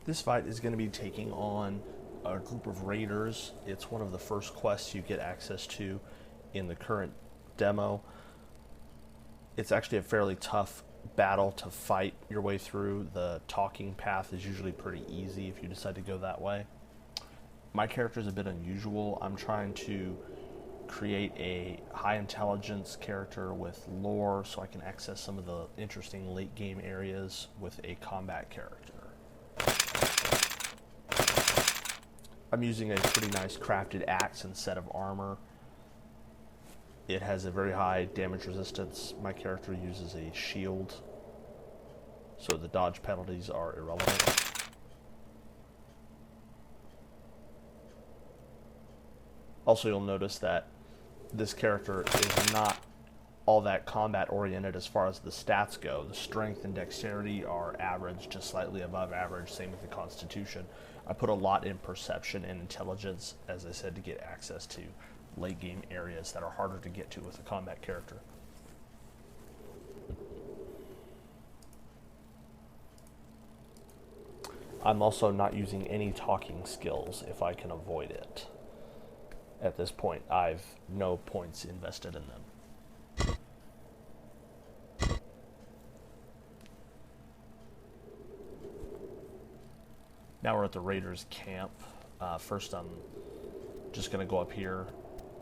This fight is going to be taking on a group of raiders. It's one of the first quests you get access to in the current demo. It's actually a fairly tough battle to fight your way through. The talking path is usually pretty easy if you decide to go that way. My character is a bit unusual. I'm trying to create a high intelligence character with lore so I can access some of the interesting late game areas with a combat character. I'm using a pretty nice crafted axe and set of armor. It has a very high damage resistance. My character uses a shield, so the dodge penalties are irrelevant. Also, you'll notice that this character is not all that combat oriented as far as the stats go. The strength and dexterity are average, just slightly above average, same with the constitution. I put a lot in perception and intelligence, as I said, to get access to late game areas that are harder to get to with a combat character. I'm also not using any talking skills if I can avoid it. At this point, I've no points invested in them. Now we're at the Raiders camp. First, I'm just going to go up here,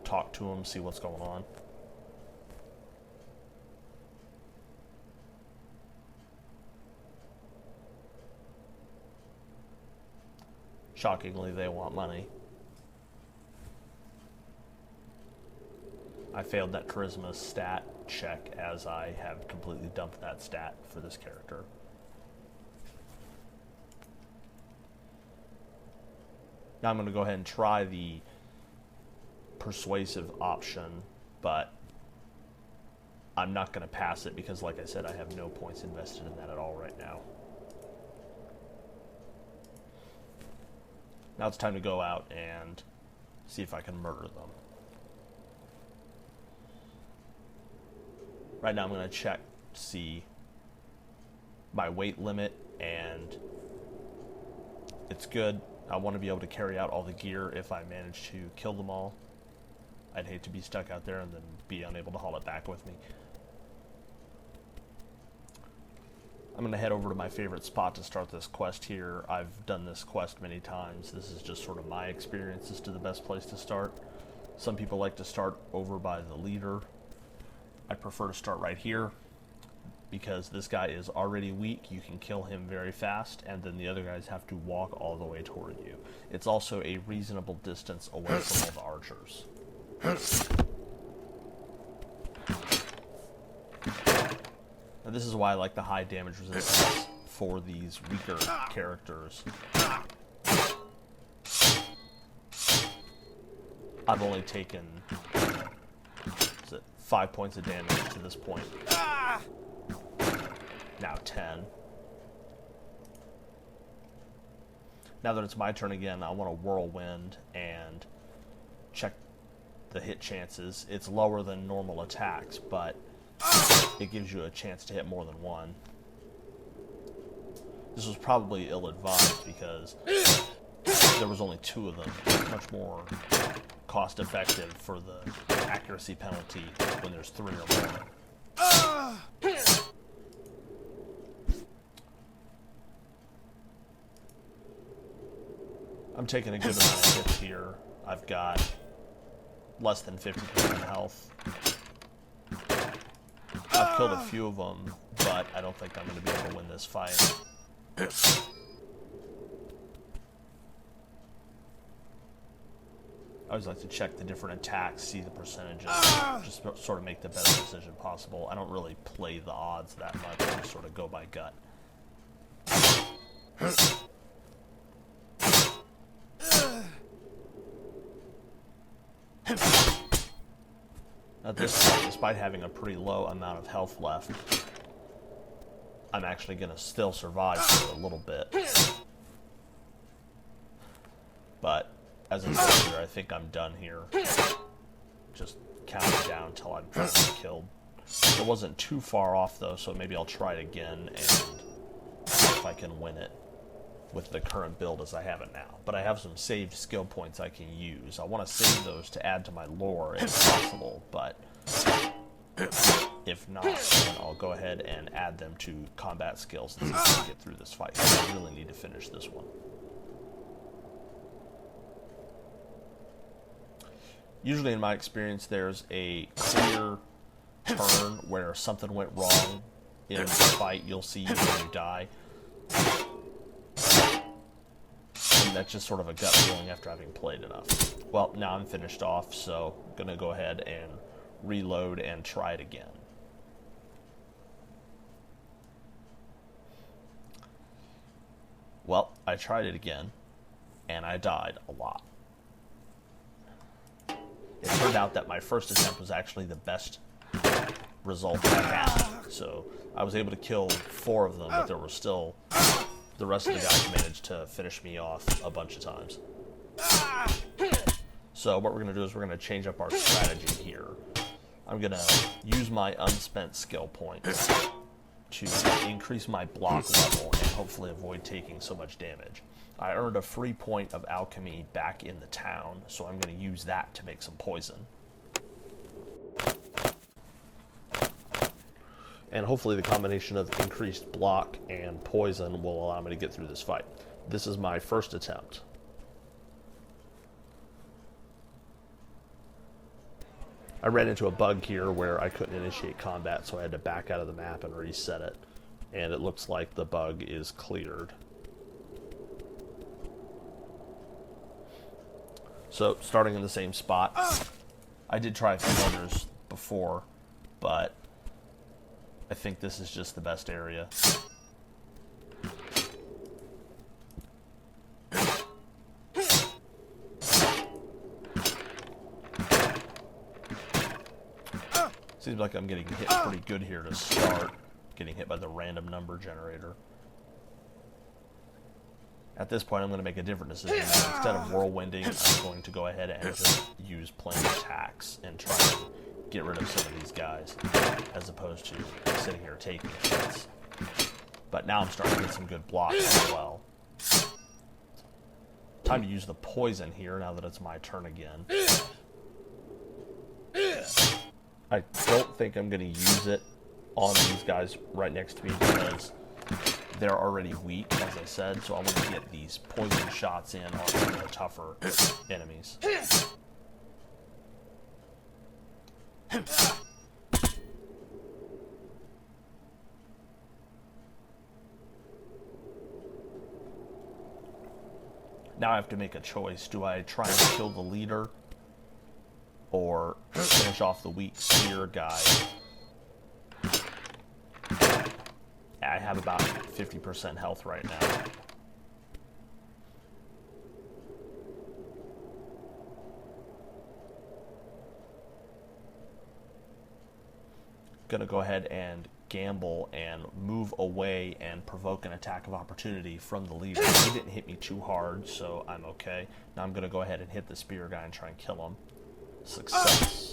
talk to them, see what's going on. Shockingly, they want money. I failed that charisma stat check as I have completely dumped that stat for this character. Now I'm going to go ahead and try the persuasive option, but I'm not going to pass it because, like I said, I have no points invested in that at all right now. Now it's time to go out and see if I can murder them. Right now I'm going to check to see my weight limit, and it's good. I want to be able to carry out all the gear if I manage to kill them all. I'd hate to be stuck out there and then be unable to haul it back with me. I'm going to head over to my favorite spot to start this quest here. I've done this quest many times. This is just sort of my experience as to the best place to start. Some people like to start over by the leader. I prefer to start right here because this guy is already weak. You can kill him very fast, and then the other guys have to walk all the way toward you. It's also a reasonable distance away from all the archers. Now, this is why I like the high damage resistance for these weaker characters. I've only taken 5 points of damage to this point. Now 10. Now that it's my turn again, I want to whirlwind and check the hit chances. It's lower than normal attacks, but it gives you a chance to hit more than one. This was probably ill-advised because there was only 2 of them. It's much more cost-effective for the accuracy penalty when there's 3 or more. I'm taking a good amount of hits here. I've got less than 50% health. I've killed a few of them, but I don't think I'm going to be able to win this fight. I always like to check the different attacks, see the percentages, just sort of make the best decision possible. I don't really play the odds that much, I just sort of go by gut. At this point, despite having a pretty low amount of health left, I'm actually going to still survive for a little bit. But as I said earlier, I think I'm done here. Just counting down until I'm finally killed. It wasn't too far off though, so maybe I'll try it again and see if I can win it. with the current build as I have it now. But I have some saved skill points I can use. I want to save those to add to my lore if possible, but if not, then I'll go ahead and add them to combat skills and see if I can get through this fight. I really need to finish this one. Usually in my experience, there's a clear turn where something went wrong in the fight. You'll see when you die. And that's just sort of a gut feeling after having played enough. Well, now I'm finished off, so I'm going to go ahead and reload and try it again. Well, I tried it again, and I died a lot. It turned out that my first attempt was actually the best result I had. So I was able to kill 4 of them, but there were still the rest of the guys managed to finish me off a bunch of times. So what we're going to do is we're going to change up our strategy here. I'm going to use my unspent skill points to increase my block level and hopefully avoid taking so much damage. I earned a free point of alchemy back in the town, so I'm going to use that to make some poison. And hopefully the combination of increased block and poison will allow me to get through this fight. This is my first attempt. I ran into a bug here where I couldn't initiate combat, so I had to back out of the map and reset it. And it looks like the bug is cleared. So, starting in the same spot. I did try a few others before, but I think this is just the best area. Seems like I'm getting hit pretty good here to start. Getting hit by the random number generator. At this point, I'm going to make a different decision. Instead of whirlwinding, I'm going to go ahead and just use plain attacks and try to get rid of some of these guys, as opposed to sitting here taking hits. But now I'm starting to get some good blocks as well. Time to use the poison here, now that it's my turn again. I don't think I'm going to use it on these guys right next to me because they're already weak, as I said, so I want to get these poison shots in on some of the tougher enemies. Now I have to make a choice. Do I try and kill the leader or finish off the weak spear guy? I have about 50% health right now. Gonna go ahead and gamble and move away and provoke an attack of opportunity from the leader. He didn't hit me too hard, so I'm okay. Now I'm gonna go ahead and hit the spear guy and try and kill him. Success.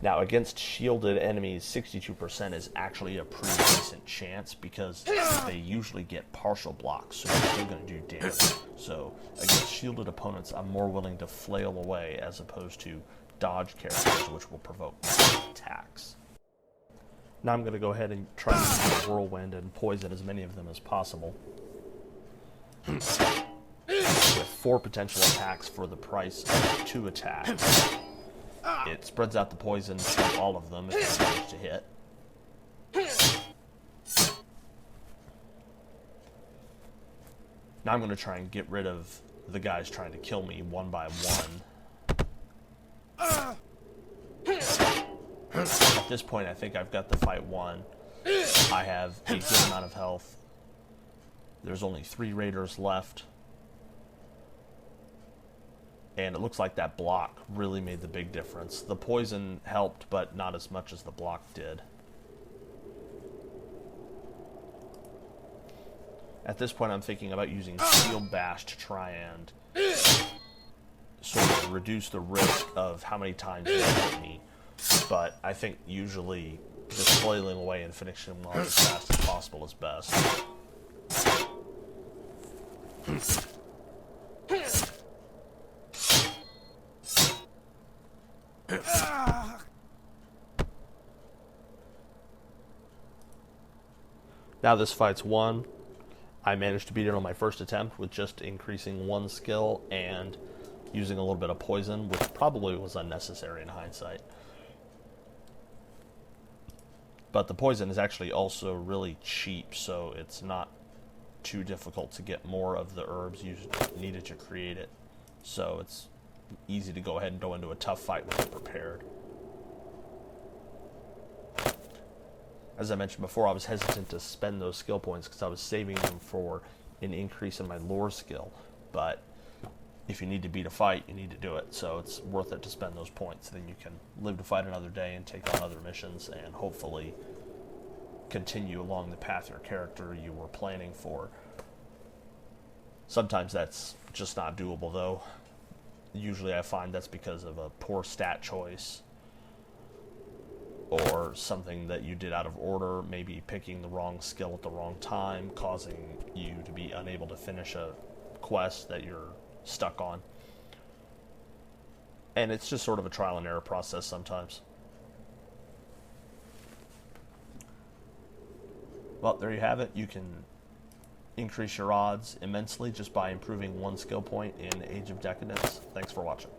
Now, against shielded enemies, 62% is actually a pretty decent chance because they usually get partial blocks, so they're still going to do damage. So, against shielded opponents, I'm more willing to flail away as opposed to dodge characters, which will provoke attacks. Now I'm going to go ahead and try to use the whirlwind and poison as many of them as possible. With 4 potential attacks for the price of 2 attacks. It spreads out the poison to all of them if I manage to hit. Now I'm going to try and get rid of the guys trying to kill me one by one. At this point, I think I've got the fight won. I have a good amount of health. There's only 3 raiders left. And it looks like that block really made the big difference. The poison helped, but not as much as the block did. At this point, I'm thinking about using Shield Bash to try and sort of reduce the risk of how many times you hit me. But I think usually just flailing away and finishing them off as fast as possible is best. Now this fight's won. I managed to beat it on my first attempt with just increasing one skill and using a little bit of poison, which probably was unnecessary in hindsight. But the poison is actually also really cheap, so it's not too difficult to get more of the herbs you needed to create it. So it's easy to go ahead and go into a tough fight with it prepared. As I mentioned before, I was hesitant to spend those skill points because I was saving them for an increase in my lore skill. But if you need to beat a fight, you need to do it. So it's worth it to spend those points. Then you can live to fight another day and take on other missions and hopefully continue along the path your character you were planning for. Sometimes that's just not doable, though. Usually I find that's because of a poor stat choice or something that you did out of order, maybe picking the wrong skill at the wrong time, causing you to be unable to finish a quest that you're stuck on. And it's just sort of a trial and error process sometimes. Well, there you have it. You can increase your odds immensely just by improving one skill point in Age of Decadence. Thanks for watching.